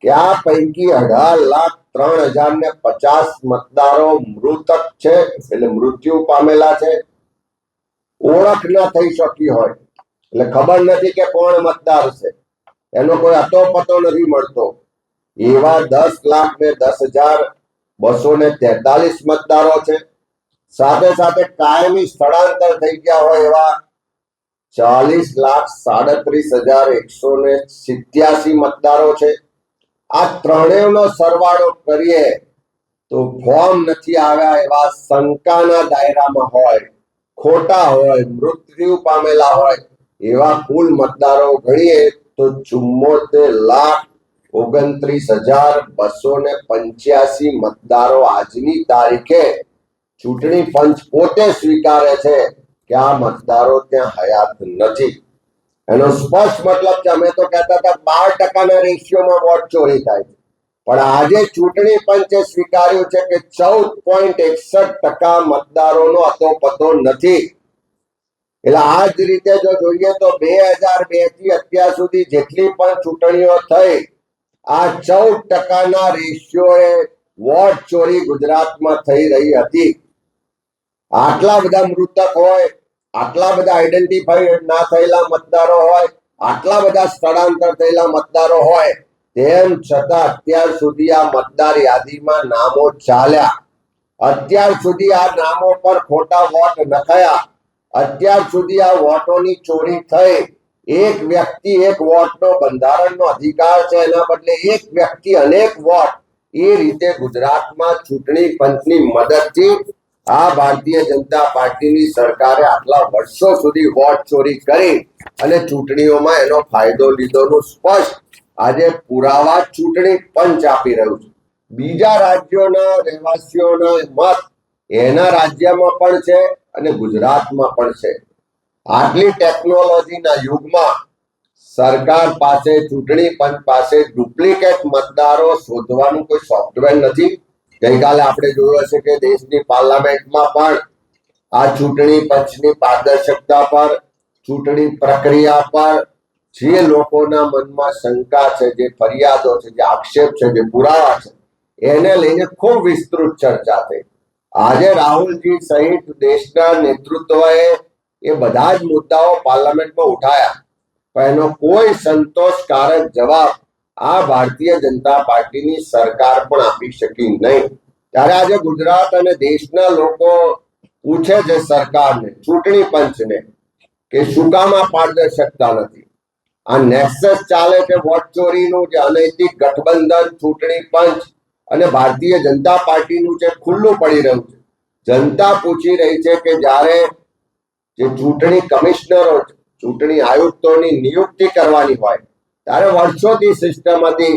કે આ પૈકી 18,03,050 મતદારો મૃતક છે, એટલે મૃત્યુ પામેલા છે. ઓળખ ન થઈ શકી હોય, એટલે ખબર નથી કે કોણ મતદાર છે, એનો કોઈ અતો પતો નથી મળતો. એવા 10,10,10,243 મતદારો છે. સાથે સાથે કાયમી સ્થળાંતર થઈ ગયા હોય એવા 40,37,187 મતદારો છે. આ ત્રણેયનો સરવાળો કરીએ તો ફોર્મ નથી આવ્યા એવા શંકાના દાયરામાં હોય, ખોટા હોય, મૃત્યુ પામેલા હોય એવા કુલ મતદારો ગણીએ તો 74,29,285 મતદારો આજની તારીખે ચૂંટણી પંચ પોતે સ્વીકારે છે કે આ મતદારો ત્યાં હયાત નથી. એનો સ્પષ્ટ મતલબ છે, અમે તો કહેતા હતા 12% રેશિયોમાં વોટ ચોરી થાય છે, પણ આજે ચૂંટણી પંચે સ્વીકાર્યું છે કે 14.61% મતદારોનો અતોપતો નથી. એટલે આ જ રીતે જો જોઈએ તો 2002 થી અત્યાર સુધી જેટલી પણ ચૂંટણીઓ થઈ, આ 14%ના રેશિયોએ વોટ ચોરી ગુજરાતમાં થઈ રહી હતી. આટલા બધા મૃતક હોય, આટલા બધા આઈડેન્ટિફાઈ ના થયેલા મતદારો હોય, આટલા બધા સ્થળાંતર થયેલા મતદારો હોય, તેમ છતાં અત્યાર સુધી આ મતદાર યાદીમાં નામો ચાલ્યા, અત્યાર સુધી આ નામો પર ખોટા વોટ નખાયા, અત્યાર સુધી આ વોટોની ચોરી થઈ. એક વ્યક્તિ એક વોટનો બંધારણનો અધિકાર છે, એના બદલે એક વ્યક્તિ અનેક વોટ, એ રીતે ગુજરાતમાં ચૂંટણી પંચની મદદથી આ ભારતીય જનતા પાર્ટીની સરકારે આટલા વર્ષો સુધી વોટ ચોરી કરી અને ચૂંટણીઓમાં એનો ફાયદો લીધોનું સ્પષ્ટ આજે પુરાવા ચૂંટણી પંચ આપી રહ્યું છે. બીજા રાજ્યોના રહેવાસીઓના મત એના રાજ્યમાં પણ છે અને ગુજરાતમાં પણ છે. આટલી ટેકનોલોજીના યુગમાં સરકાર પાસે, ચૂંટણી પંચ પાસે ડુપ્લિકેટ મતદારો શોધવાનું કોઈ સોફ્ટવેર નથી. ગઈકાલે આપણે જોયું હશે કે દેશની પાર્લામેન્ટમાં પણ આ ચૂંટણી પંચની પારદર્શકતા પર, ચૂંટણી પ્રક્રિયા પર જે લોકોના મનમાં શંકા છે, જે ફરિયાદો છે, જે આક્ષેપ છે, જે પુરાવા છે, એને લઈને ખૂબ વિસ્તૃત ચર્ચા થઈ. આજે રાહુલજી સહિત દેશના નેતૃત્વએ એ બધા જ મુદ્દાઓ પાર્લામેન્ટમાં ઉઠાયા, પણ એનો કોઈ સંતોષકારક જવાબ આ ભારતીય જનતા પાર્ટીની સરકાર પણ આપી શકી નહીં. ત્યારે આજે ગુજરાત અને દેશના લોકો પૂછે છે સરકારને, ચૂંટણી પંચને, કે શું કામ આ પારદર્શકતા નથી? આ નેક્સસ ચાલે છે વોટ ચોરીનું, જે અનૈતિક ગઠબંધન ચૂંટણી પંચ અને ભારતીય જનતા પાર્ટીનું છે, ખુલ્લું પડી રહ્યું છે. જનતા પૂછી રહી છે કે જ્યારે જે ચૂંટણી કમિશનરો, ચૂંટણી આયુક્તોની નિયુક્તિ કરવાની હોય, ત્યારે વર્ષોથી સિસ્ટમ હતી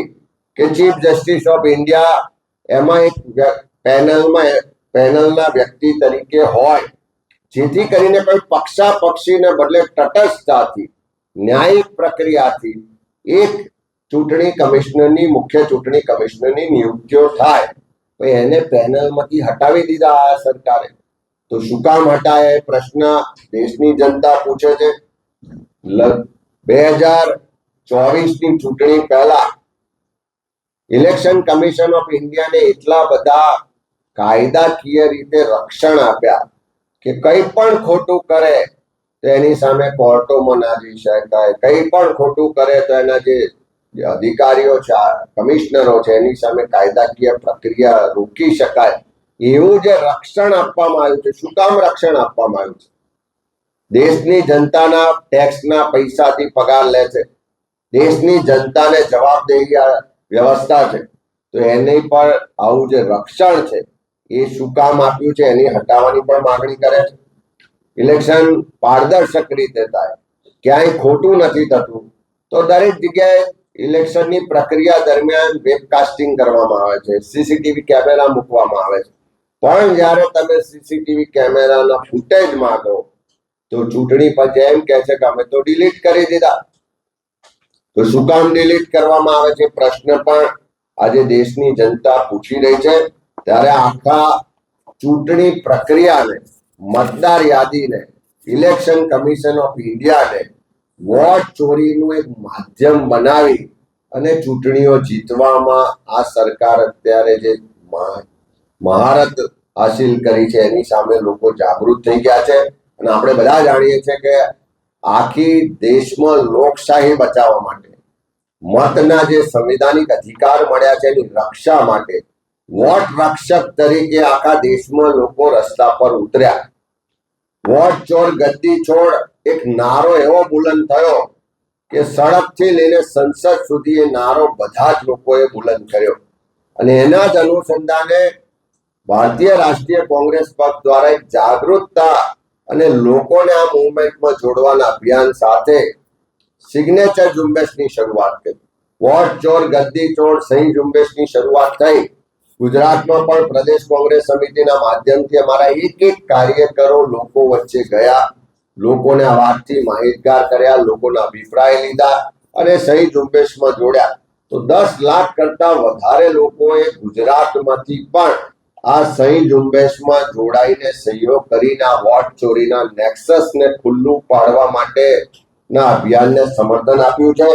કે ચીફ જસ્ટિસ ઓફ ઇન્ડિયા એમાં એક પેનલના વ્યક્તિ તરીકે હોય, જેથી કરીને કોઈ પક્ષાપક્ષીને બદલે તટસ્થતાથી, ન્યાયિક પ્રક્રિયાથી એક ચૂંટણી કમિશનરની, મુખ્ય ચૂંટણી કમિશનરની નિયુક્તિઓ થાય. એને પેનલમાંથી હટાવી દીધા આ સરકારે. તો શું કામ હટાય એ પ્રશ્ન દેશની જનતા પૂછે છે. 2024ની ચૂંટણી પહેલા ઇલેક્શન કમિશન ઓફ ઇન્ડિયાને એટલા બધા કાયદાકીય રીતે રક્ષણ આપ્યા કે કંઈ પણ ખોટું કરે તો એની સામે કોર્ટોમાં ના જઈ શકાય, કંઈ પણ ખોટું કરે તો એના જે અધિકારીઓ છે, કમિશનરો છે, એની સામે કાયદાકીય પ્રક્રિયા રોકી શકાય, એવું જે રક્ષણ આપવામાં આવ્યું છે. શું કામ રક્ષણ આપવામાં આવ્યું છે? દેશની જનતાના ટેક્સના પૈસાથી પગાર લે છે, દેશની જનતાને જવાબદેહી વ્યવસ્થા છે, તો એની પર આવું જે રક્ષણ છે એ શું કામ આપ્યું છે, એની હટાવવાની પણ માંગણી કરે છે. ઇલેક્શન પારદર્શક રીતે થાય, ક્યાંય ખોટું નથી થતું, તો દરેક જગ્યાએ ઇલેક્શનની પ્રક્રિયા દરમિયાન વેબકાસ્ટિંગ કરવામાં આવે છે, સીસીટીવી કેમેરા મૂકવામાં આવે છે. પણ જ્યારે તમે સીસીટીવી કેમેરાના ફૂટેજ માંગો તો ચૂંટણી પંચ એમ કહે છે કે અમે તો ડિલીટ કરી દીધા. તો શું કામ ડિલીટ કરવામાં આવે છે પ્રશ્ન પણ આજે દેશની જનતા પૂછી રહી છે. ત્યારે આખા ચૂંટણી પ્રક્રિયાને, મતદાર યાદીને, ઇલેક્શન કમિશન ઓફ ઇન્ડિયાને વોટ ચોરીનું એક માધ્યમ બનાવી અને ચૂંટણીઓ જીતવામાં આ સરકાર અત્યારે જે મહારત હાસિલ કરી છે એની સામે લોકો જાગૃત થઈ ગયા છે. અને આપણે બધા જાણીએ છીએ કે આખી દેશમાં લોકશાહી બચાવવા માટે, મતના જે સંવિધાનિક અધિકાર મળ્યા છે એની રક્ષા માટે વોટ રક્ષક તરીકે આખા દેશમાં લોકો રસ્તા પર ઉતર્યા. વોટ ચોર ગદ્દી છોડ એક નારો એવો બુલંદ થયો કે સડકથી લઈને સંસદ સુધી એ નારો બધા જ લોકોએ બુલંદ કર્યો. અને એના જ અનુસંધાને ભારતીય રાષ્ટ્રીય કોંગ્રેસ પક્ષ દ્વારા એક જાગૃતતા અને લોકોને આ મૂવમેન્ટમાં જોડવાના અભિયાન સાથે સિગ્નેચર ઝુંબેશની શરૂઆત કરી. વોટ ચોર ગદ્દી ચોર સહી ઝુંબેશની શરૂઆત થઈ. ગુજરાતમાં પણ પ્રદેશ કોંગ્રેસ સમિતિના માધ્યમથી અમારા એક કાર્યકરો લોકો વચ્ચે ગયા, લોકોને આ વાતથી માહિતગાર કર્યા, લોકોના અભિપ્રાય લીધા અને સહી ઝુંબેશમાં જોડ્યા. તો 10 લાખ કરતા વધારે લોકોએ ગુજરાતમાંથી પણ આ સહી ઝુંબેશમાં જોડાઈને સહયોગ કરીને આ વોટ ચોરીના નેક્સસને ખુલ્લું પાડવા માટેના અભિયાનને સમર્થન આપ્યું છે.